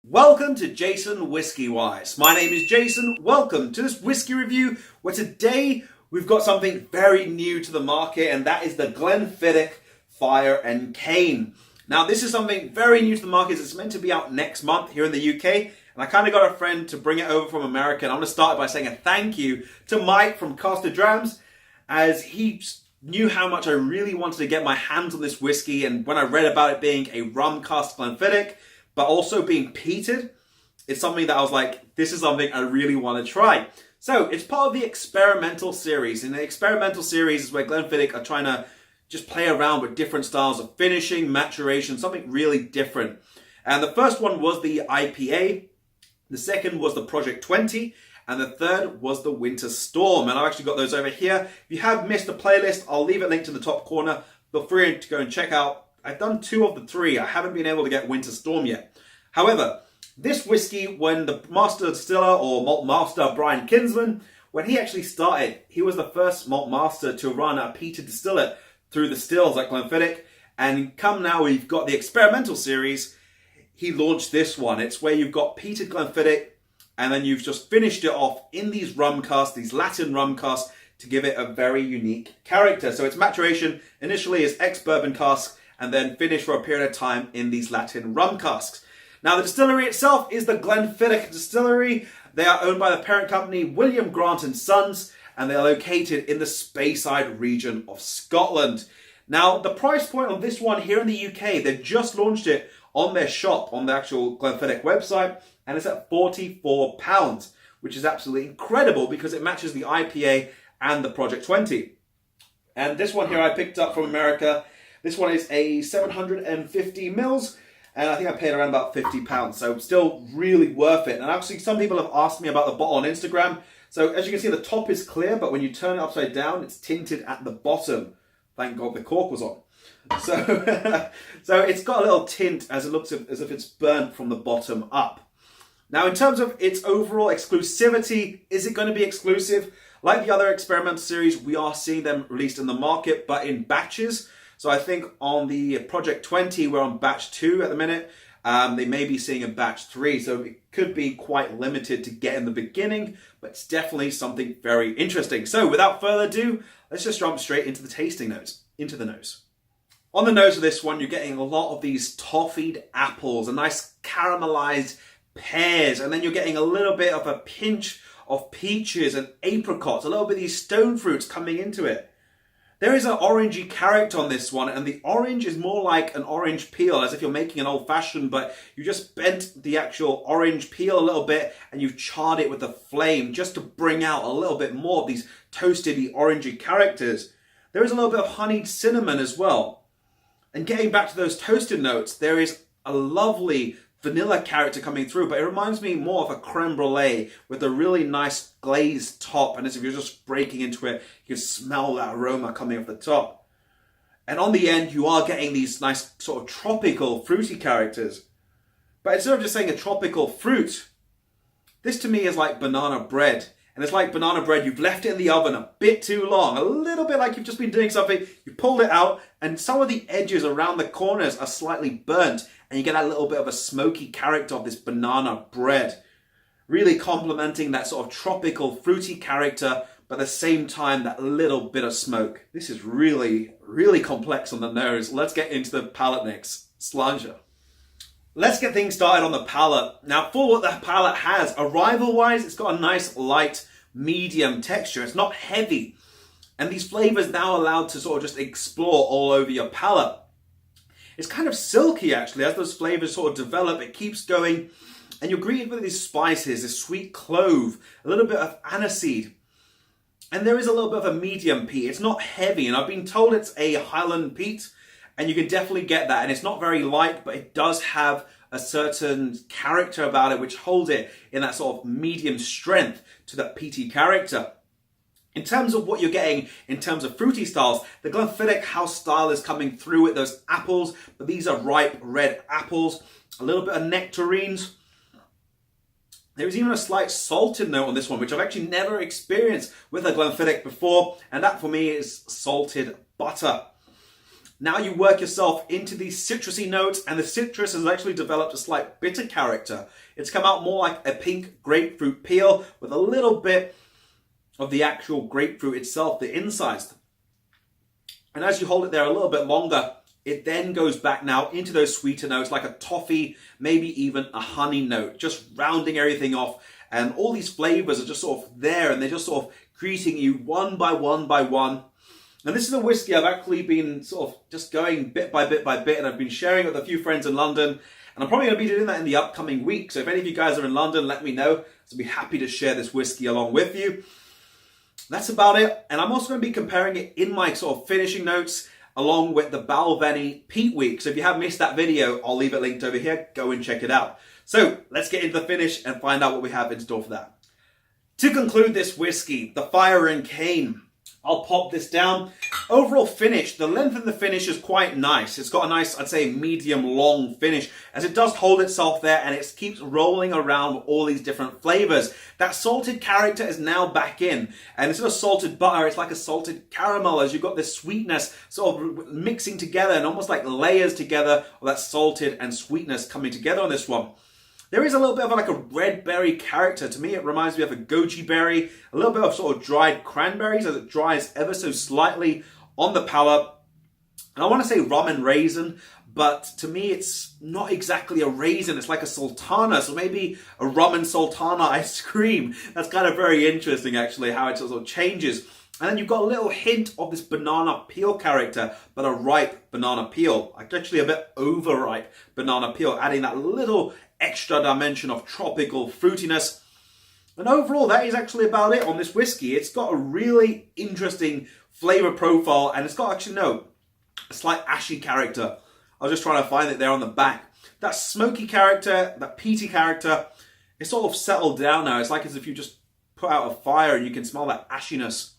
Welcome to JasonWhiskyWise. My name is Jason. Welcome to this whiskey review where today we've got something very new to the market, and that is the Glenfiddich Fire and Cane. Now this is something very new to the market. It's meant to be out next month here in the UK, and I kind of got a friend to bring it over from America, and I'm going to start by saying a thank you to Mike from Caster Drams, as he knew how much I really wanted to get my hands on this whiskey, and when I read about it being a rum cask Glenfiddich, but also being peated, it's something that I was like, this is something I really want to try. So it's part of the experimental series. And the experimental series is where Glenfiddich are trying to just play around with different styles of finishing, maturation, something really different. And the first one was the IPA, the second was the Project 20, and the third was the Winter Storm. And I've actually got those over here. If you have missed the playlist, I'll leave it linked in the top corner. Feel free to go and check out. I've done 2 of the 3. I haven't been able to get Winter Storm yet. However, this whiskey, when the master distiller or malt master Brian Kinsman, when he actually started, he was the first malt master to run a peated distillate through the stills at Glenfiddich. And come now, we've got the experimental series. He launched this one. It's where you've got peated Glenfiddich, and then you've just finished it off in these rum casks, these Latin rum casks, to give it a very unique character. So its maturation initially is ex-bourbon casks, and then finish for a period of time in these Latin rum casks. Now, the distillery itself is the Glenfiddich Distillery. They are owned by the parent company William Grant & Sons, and they are located in the Speyside region of Scotland. Now, the price point on this one here in the UK, they've just launched it on their shop, on the actual Glenfiddich website, and it's at £44, which is absolutely incredible because it matches the IPA and the Project 20. And this one here I picked up from America. This one is a 750 mils, and I think I paid around about £50, so still really worth it. And actually, some people have asked me about the bottle on Instagram. So as you can see, the top is clear, but when you turn it upside down, it's tinted at the bottom. Thank God the cork was on. So, so it's got a little tint as it looks as if it's burnt from the bottom up. Now, in terms of its overall exclusivity, is it going to be exclusive? Like the other experimental series, we are seeing them released in the market, but in batches. So I think on the Project 20, we're on batch 2 at the minute. They may be seeing a batch 3, so it could be quite limited to get in the beginning, but it's definitely something very interesting. So without further ado, let's just jump straight into the tasting notes, into the nose. On the nose of this one, you're getting a lot of these toffied apples, a nice caramelized pears, and then you're getting a little bit of a pinch of peaches and apricots, a little bit of these stone fruits coming into it. There is an orangey character on this one, and the orange is more like an orange peel, as if you're making an old-fashioned, but you just bent the actual orange peel a little bit and you've charred it with the flame just to bring out a little bit more of these toasty, orangey characters. There is a little bit of honeyed cinnamon as well. And getting back to those toasted notes, there is a lovely vanilla character coming through, but it reminds me more of a creme brulee with a really nice glazed top, and as if you're just breaking into it, you can smell that aroma coming off the top. And on the end, you are getting these nice sort of tropical fruity characters. But instead of just saying a tropical fruit, this to me is like banana bread. And it's like banana bread, you've left it in the oven a bit too long, a little bit like you've just been doing something, you pulled it out, and some of the edges around the corners are slightly burnt, and you get that little bit of a smoky character of this banana bread. Really complementing that sort of tropical, fruity character, but at the same time, that little bit of smoke. This is really, really complex on the nose. Let's get into the palate next. Slanger. Let's get things started on the palate. Now, for what the palate has, arrival-wise, it's got a nice, light, medium texture. It's not heavy. And these flavors now allowed to sort of just explore all over your palate. It's kind of silky, actually, as those flavors sort of develop. It keeps going, and you're greeted with these spices, this sweet clove, a little bit of aniseed. And there is a little bit of a medium peat. It's not heavy, and I've been told it's a Highland peat, and you can definitely get that. And it's not very light, but it does have a certain character about it, which holds it in that sort of medium strength to that peaty character. In terms of what you're getting in terms of fruity styles, the Glenfiddich house style is coming through with those apples, but these are ripe red apples, a little bit of nectarines. There is even a slight salted note on this one, which I've actually never experienced with a Glenfiddich before, and that for me is salted butter. Now you work yourself into these citrusy notes, and the citrus has actually developed a slight bitter character. It's come out more like a pink grapefruit peel with a little bit of the actual grapefruit itself, the insides. And as you hold it there a little bit longer, it then goes back now into those sweeter notes like a toffee, maybe even a honey note, just rounding everything off. And all these flavors are just sort of there, and they're just sort of greeting you one by one by one. And this is a whiskey I've actually been sort of just going bit by bit by bit, and I've been sharing it with a few friends in London. And I'm probably going to be doing that in the upcoming week. So if any of you guys are in London, let me know. I'll be happy to share this whiskey along with you. That's about it. And I'm also going to be comparing it in my sort of finishing notes along with the Balvenie Peat Week. So if you have missed that video, I'll leave it linked over here. Go and check it out. So let's get into the finish and find out what we have in store for that. To conclude this whiskey, the Fire and Cane, I'll pop this down. Overall finish, the length of the finish is quite nice. It's got a nice, I'd say, medium-long finish, as it does hold itself there, and it keeps rolling around with all these different flavors. That salted character is now back in, and instead of salted butter, it's like a salted caramel, as you've got this sweetness sort of mixing together and almost like layers together of that salted and sweetness coming together on this one. There is a little bit of like a red berry character. To me, it reminds me of a goji berry, a little bit of sort of dried cranberries as it dries ever so slightly on the palate. And I want to say rum and raisin, but to me, it's not exactly a raisin. It's like a sultana, so maybe a rum and sultana ice cream. That's kind of very interesting, actually, how it sort of changes. And then you've got a little hint of this banana peel character, but a ripe banana peel. Like actually a bit overripe banana peel, adding that little extra dimension of tropical fruitiness. And overall, that is actually about it on this whiskey. It's got a really interesting flavor profile, and it's got actually, a slight ashy character. I was just trying to find it there on the back. That smoky character, that peaty character, it's sort of settled down now. It's like as if you just put out a fire and you can smell that ashiness.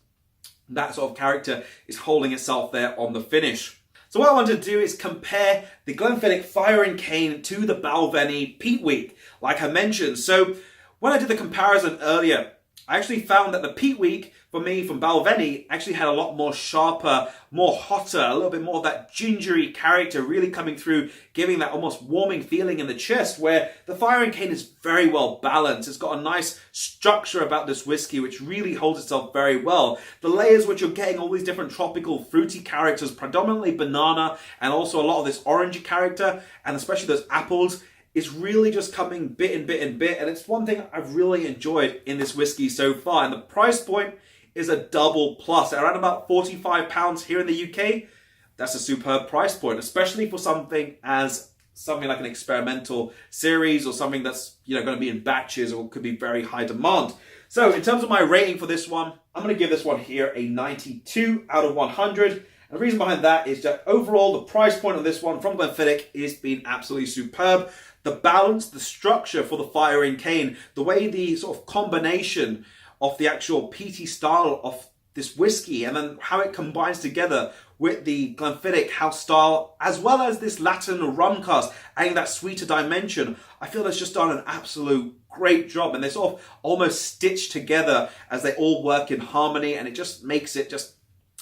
That sort of character is holding itself there on the finish. So what I want to do is compare the Glenfiddich Fire and Cane to the Balvenie Peat Week, like I mentioned. So when I did the comparison earlier, I actually found that the Peat Week, for me, from Balvenie, actually had a lot more sharper, more hotter, a little bit more of that gingery character really coming through, giving that almost warming feeling in the chest, where the Fire and Cane is very well balanced. It's got a nice structure about this whiskey, which really holds itself very well. The layers which you're getting, all these different tropical, fruity characters, predominantly banana, and also a lot of this orangey character, and especially those apples, is really just coming bit and bit and bit, and it's one thing I've really enjoyed in this whiskey so far. And the price point is a double plus, around about £45 here in the UK. That's a superb price point, especially for something like an experimental series, or something that's going to be in batches or could be very high demand. So in terms of my rating for this one, I'm going to give this one here a 92 out of 100. And the reason behind that is that overall the price point of this one from Glenfiddich is being absolutely superb. The balance, the structure for the Fire and Cane, the way the sort of combination of the actual peaty style of this whiskey, and then how it combines together with the Glenfiddich house style, as well as this Latin Rum Cask, adding that sweeter dimension. I feel it's just done an absolute great job, and they sort of almost stitched together as they all work in harmony, and it just makes it just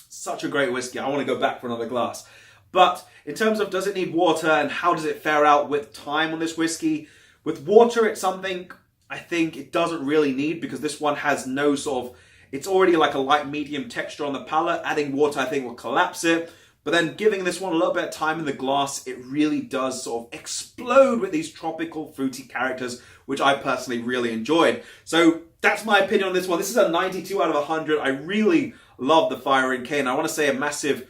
such a great whiskey. I want to go back for another glass. But in terms of does it need water and how does it fare out with time on this whiskey, with water it's something I think it doesn't really need, because this one has no sort of, it's already like a light medium texture on the palate. Adding water I think will collapse it. But then giving this one a little bit of time in the glass, it really does sort of explode with these tropical fruity characters, which I personally really enjoyed. So that's my opinion on this one. This is a 92 out of 100. I really love the Fire and Cane. I want to say a massive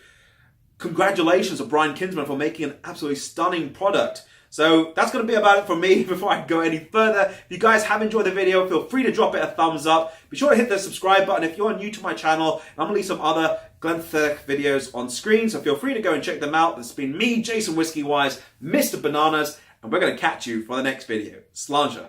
congratulations to Brian Kinsman for making an absolutely stunning product. So that's going to be about it for me before I go any further. If you guys have enjoyed the video, feel free to drop it a thumbs up. Be sure to hit the subscribe button if you're new to my channel. I'm going to leave some other Glenfiddich videos on screen, so feel free to go and check them out. This has been me, JasonWhiskyWise, Mr. Bananas, and we're going to catch you for the next video. Sláinte.